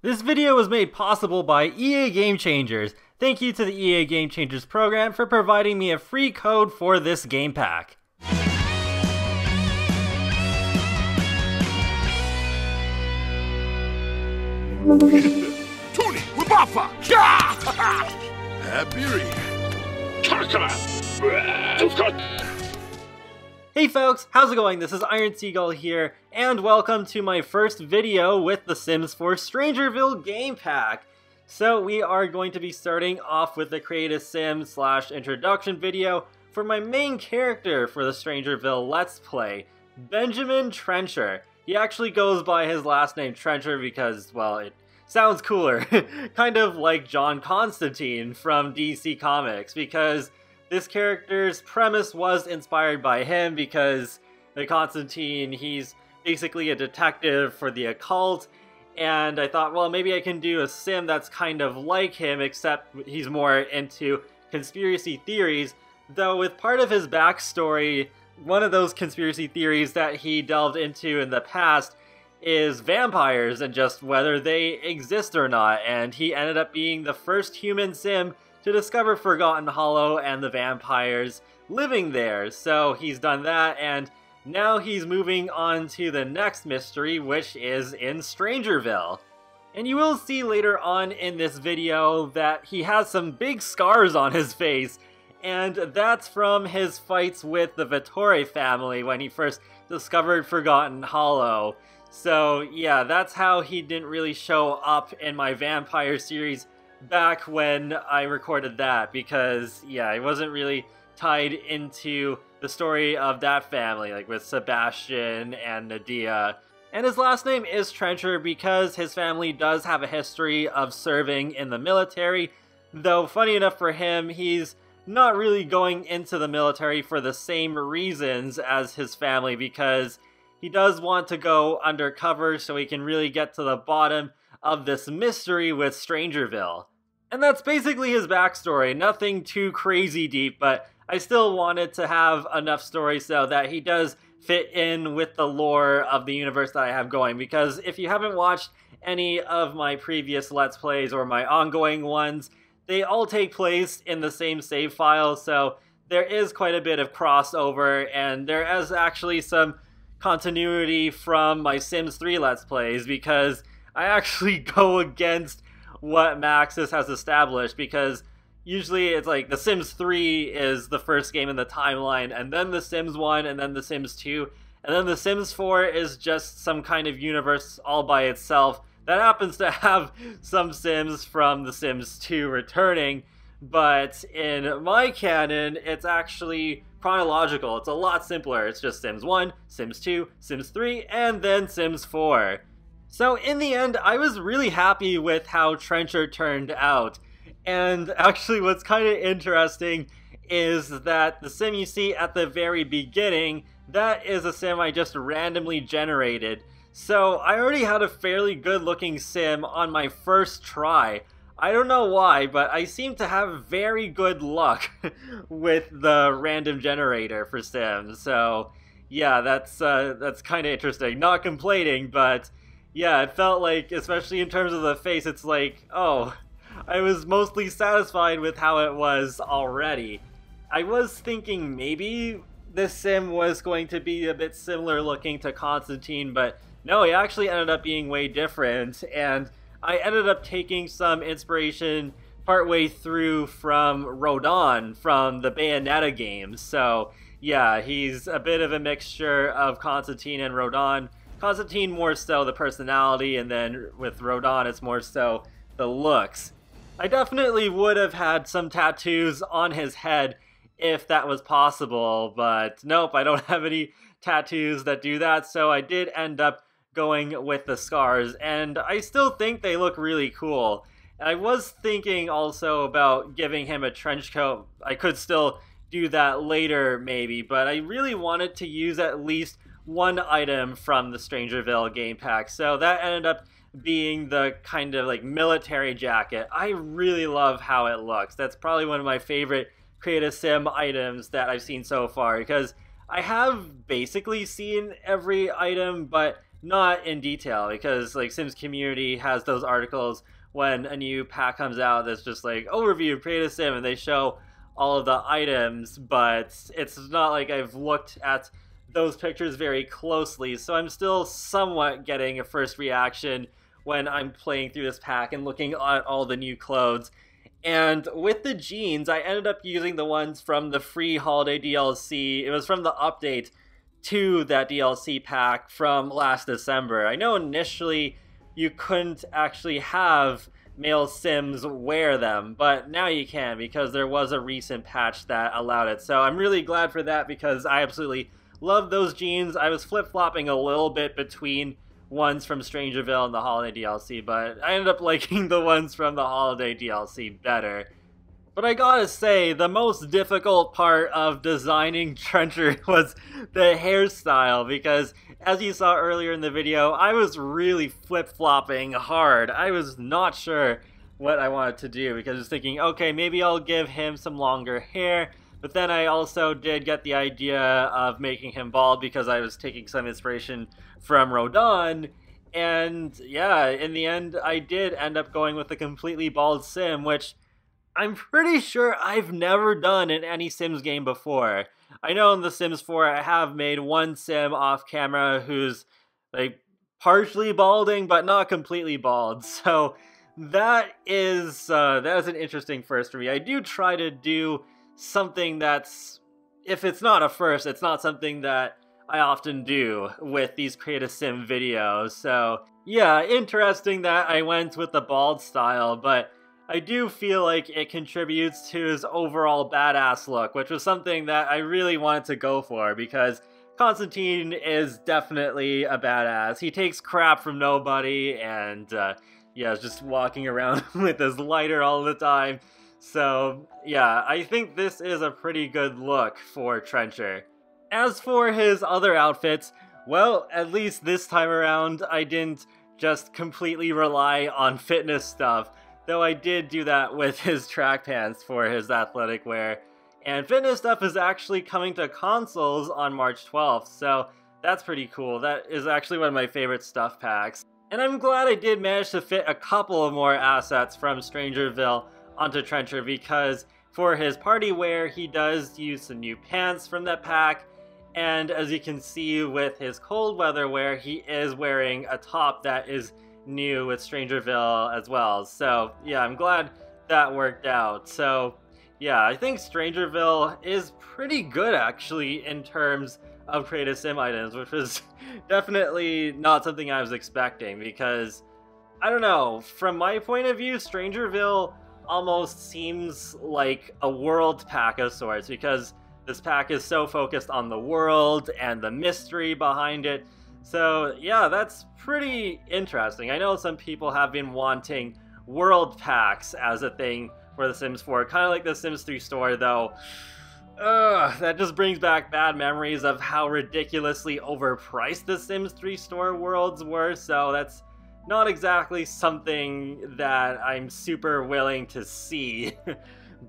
This video was made possible by EA Game Changers. Thank you to the EA Game Changers program for providing me a free code for this game pack. Tony, Wabafa! Hey folks, how's it going? This is Iron Seagull here, and welcome to my first video with The Sims 4 StrangerVille game pack. So we are going to be starting off with the Create a Sim / introduction video for my main character for the StrangerVille Let's Play, Benjamin Trencher. He actually goes by his last name Trencher because, well, it sounds cooler. Kind of like John Constantine from DC Comics, because this character's premise was inspired by him because the Constantine, he's basically a detective for the occult, and I thought, well, maybe I can do a sim that's kind of like him, except he's more into conspiracy theories, though with part of his backstory, one of those conspiracy theories that he delved into in the past is vampires and just whether they exist or not, and he ended up being the first human sim to discover Forgotten Hollow and the vampires living there. So he's done that, and now he's moving on to the next mystery, which is in StrangerVille. And you will see later on in this video that he has some big scars on his face, and that's from his fights with the Vittore family when he first discovered Forgotten Hollow. So yeah, that's how he didn't really show up in my vampire series back when I recorded that, because yeah, he wasn't really tied into the story of that family, like with Sebastian and Nadia. And his last name is Trencher because his family does have a history of serving in the military, though funny enough for him, he's not really going into the military for the same reasons as his family, because he does want to go undercover so he can really get to the bottom of this mystery with StrangerVille. And that's basically his backstory, nothing too crazy deep, but I still wanted to have enough story so that he does fit in with the lore of the universe that I have going, because if you haven't watched any of my previous Let's Plays or my ongoing ones, they all take place in the same save file, so there is quite a bit of crossover, and there is actually some continuity from my Sims 3 Let's Plays, because I actually go against what Maxis has established, because usually it's like The Sims 3 is the first game in the timeline, and then The Sims 1, and then The Sims 2, and then The Sims 4 is just some kind of universe all by itself that happens to have some Sims from The Sims 2 returning, but in my canon, it's actually chronological. It's a lot simpler. It's just Sims 1, Sims 2, Sims 3, and then Sims 4. So in the end, I was really happy with how Trencher turned out. And actually what's kind of interesting is that the sim you see at the very beginning, that is a sim I just randomly generated. So I already had a fairly good looking sim on my first try. I don't know why, but I seem to have very good luck with the random generator for sims. So yeah, that's kind of interesting. Not complaining, but yeah, it felt like, especially in terms of the face, it's like, oh, I was mostly satisfied with how it was already. I was thinking maybe this sim was going to be a bit similar looking to Constantine, but no, he actually ended up being way different, and I ended up taking some inspiration partway through from Rodon from the Bayonetta games. So yeah, he's a bit of a mixture of Constantine and Rodon. Constantine more so the personality, and then with Rodon it's more so the looks. I definitely would have had some tattoos on his head if that was possible, but nope, I don't have any tattoos that do that, so I did end up going with the scars, and I still think they look really cool. And I was thinking also about giving him a trench coat. I could still do that later maybe, but I really wanted to use at least one item from the StrangerVille game pack, so that ended up being the kind of like military jacket. I really love how it looks. That's probably one of my favorite Create a Sim items that I've seen so far, because I have basically seen every item, but not in detail, because like Sims Community has those articles when a new pack comes out that's just like overview, create a sim, and they show all of the items, but it's not like I've looked at those pictures very closely, so I'm still somewhat getting a first reaction when I'm playing through this pack and looking at all the new clothes. And with the jeans, I ended up using the ones from the free holiday DLC. It was from the update to that DLC pack from last December. I know initially you couldn't actually have male Sims wear them, but now you can because there was a recent patch that allowed it. So I'm really glad for that because I absolutely love those jeans. I was flip-flopping a little bit between ones from StrangerVille and the holiday DLC, but I ended up liking the ones from the holiday DLC better. But I gotta say, the most difficult part of designing Trencher was the hairstyle, because as you saw earlier in the video, I was really flip-flopping hard. I was not sure what I wanted to do, because I was thinking, okay, maybe I'll give him some longer hair, but then I also did get the idea of making him bald because I was taking some inspiration from Rodon, and yeah, in the end, I did end up going with a completely bald Sim, which I'm pretty sure I've never done in any Sims game before. I know in The Sims 4 I have made one Sim off camera who's like partially balding but not completely bald, so that is an interesting first for me. I do try to do something that's, if it's not a first, it's not something that I often do with these creative sim videos. So yeah, interesting that I went with the bald style, but I do feel like it contributes to his overall badass look, which was something that I really wanted to go for because Constantine is definitely a badass. He takes crap from nobody and yeah, is just walking around with his lighter all the time. So yeah, I think this is a pretty good look for Trencher. As for his other outfits, well, at least this time around, I didn't just completely rely on fitness stuff, though I did do that with his track pants for his athletic wear. And fitness stuff is actually coming to consoles on March 12th, so that's pretty cool. That is actually one of my favorite stuff packs. And I'm glad I did manage to fit a couple of more assets from StrangerVille onto Trencher, because for his party wear, he does use some new pants from that pack, and as you can see with his cold weather wear, he is wearing a top that is new with StrangerVille as well. So yeah, I'm glad that worked out. So yeah, I think StrangerVille is pretty good actually in terms of creative sim items, which was definitely not something I was expecting, because I don't know, from my point of view, StrangerVille almost seems like a world pack of sorts, because this pack is so focused on the world and the mystery behind it. So yeah, that's pretty interesting. I know some people have been wanting world packs as a thing for The Sims 4, kind of like the Sims 3 store, though. That just brings back bad memories of how ridiculously overpriced the Sims 3 store worlds were, so that's not exactly something that I'm super willing to see.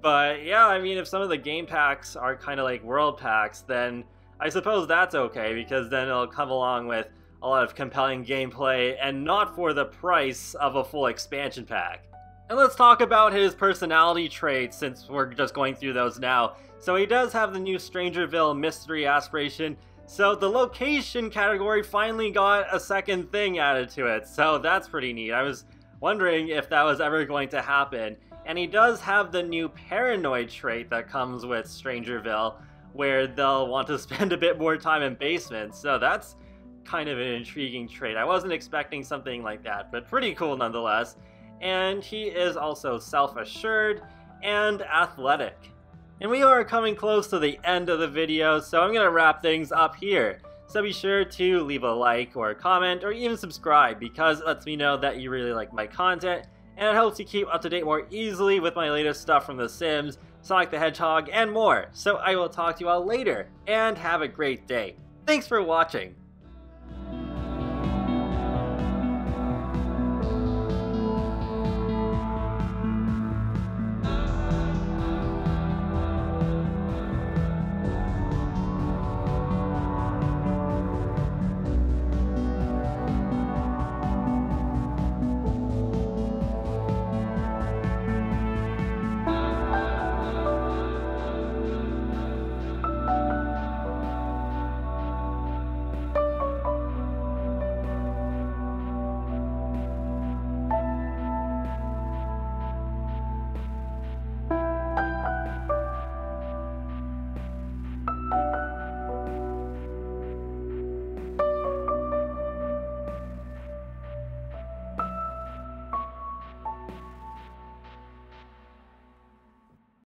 But yeah, I mean, if some of the game packs are kind of like world packs, then I suppose that's okay, because then it'll come along with a lot of compelling gameplay and not for the price of a full expansion pack. And let's talk about his personality traits, since we're just going through those now. So he does have the new StrangerVille mystery aspiration, so the location category finally got a second thing added to it, so that's pretty neat. I was wondering if that was ever going to happen. And he does have the new paranoid trait that comes with StrangerVille, where they'll want to spend a bit more time in basements, so that's kind of an intriguing trait. I wasn't expecting something like that, but pretty cool nonetheless. And he is also self-assured and athletic. And we are coming close to the end of the video, so I'm going to wrap things up here. So be sure to leave a like or a comment or even subscribe, because it lets me know that you really like my content, and it helps you keep up to date more easily with my latest stuff from The Sims, Sonic the Hedgehog, and more. So I will talk to you all later, and have a great day. Thanks for watching!